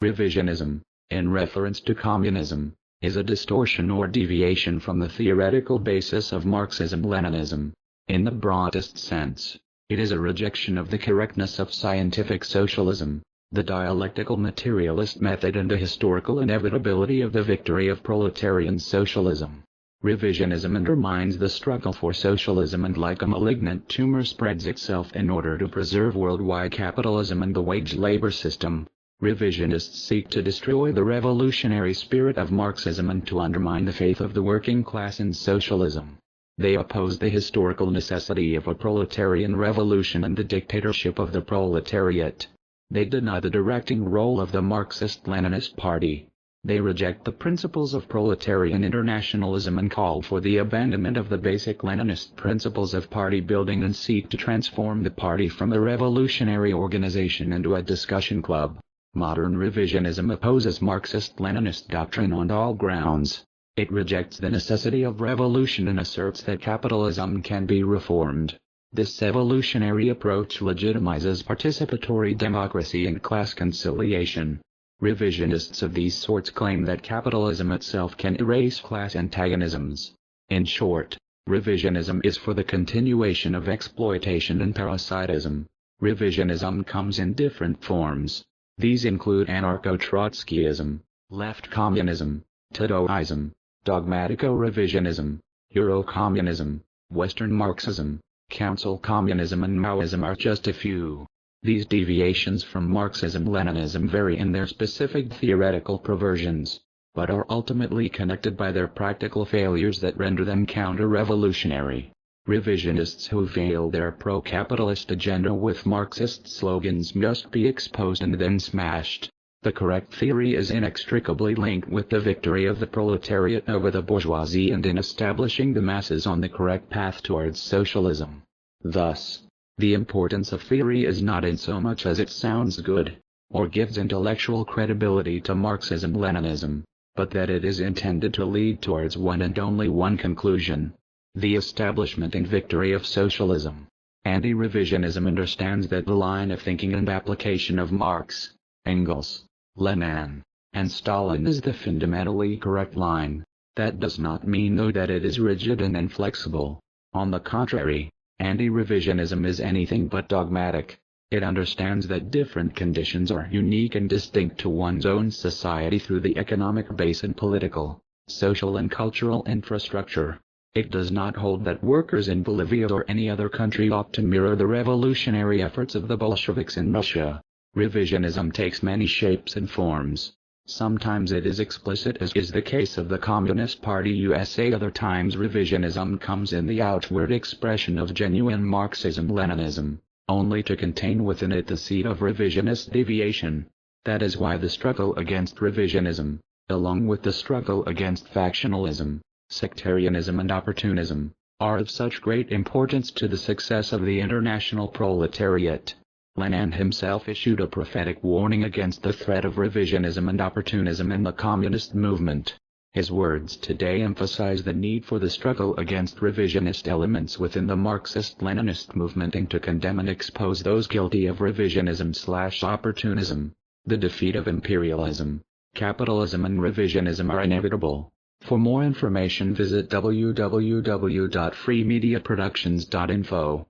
Revisionism, in reference to communism, is a distortion or deviation from the theoretical basis of Marxism-Leninism. In the broadest sense, it is a rejection of the correctness of scientific socialism, the dialectical materialist method, and the historical inevitability of the victory of proletarian socialism. Revisionism undermines the struggle for socialism and, like a malignant tumor, spreads itself in order to preserve worldwide capitalism and the wage labor system. Revisionists seek to destroy the revolutionary spirit of Marxism and to undermine the faith of the working class in socialism. They oppose the historical necessity of a proletarian revolution and the dictatorship of the proletariat. They deny the directing role of the Marxist-Leninist Party. They reject the principles of proletarian internationalism and call for the abandonment of the basic Leninist principles of party building, and seek to transform the party from a revolutionary organization into a discussion club. Modern revisionism opposes Marxist-Leninist doctrine on all grounds. It rejects the necessity of revolution and asserts that capitalism can be reformed. This evolutionary approach legitimizes participatory democracy and class conciliation. Revisionists of these sorts claim that capitalism itself can erase class antagonisms. In short, revisionism is for the continuation of exploitation and parasitism. Revisionism comes in different forms. These include anarcho-Trotskyism, left communism, Titoism, dogmatico-revisionism, Euro-communism, Western Marxism, Council communism, and Maoism are just a few. These deviations from Marxism-Leninism vary in their specific theoretical perversions, but are ultimately connected by their practical failures that render them counter-revolutionary. Revisionists who veil their pro-capitalist agenda with Marxist slogans must be exposed and then smashed. The correct theory is inextricably linked with the victory of the proletariat over the bourgeoisie and in establishing the masses on the correct path towards socialism. Thus, the importance of theory is not in so much as it sounds good, or gives intellectual credibility to Marxism-Leninism, but that it is intended to lead towards one and only one conclusion: the establishment and victory of socialism. Anti-revisionism understands that the line of thinking and application of Marx, Engels, Lenin, and Stalin is the fundamentally correct line. That does not mean, though, that it is rigid and inflexible. On the contrary, anti-revisionism is anything but dogmatic. It understands that different conditions are unique and distinct to one's own society through the economic base and political, social and cultural infrastructure. It does not hold that workers in Bolivia or any other country ought to mirror the revolutionary efforts of the Bolsheviks in Russia. Revisionism takes many shapes and forms. Sometimes it is explicit, as is the case of the Communist Party USA. Other times revisionism comes in the outward expression of genuine Marxism-Leninism, only to contain within it the seed of revisionist deviation. That is why the struggle against revisionism, along with the struggle against factionalism, sectarianism and opportunism, are of such great importance to the success of the international proletariat. Lenin himself issued a prophetic warning against the threat of revisionism and opportunism in the communist movement. His words today emphasize the need for the struggle against revisionist elements within the Marxist-Leninist movement and to condemn and expose those guilty of revisionism/opportunism. The defeat of imperialism, capitalism and revisionism are inevitable. For more information visit www.freemediaproductions.info.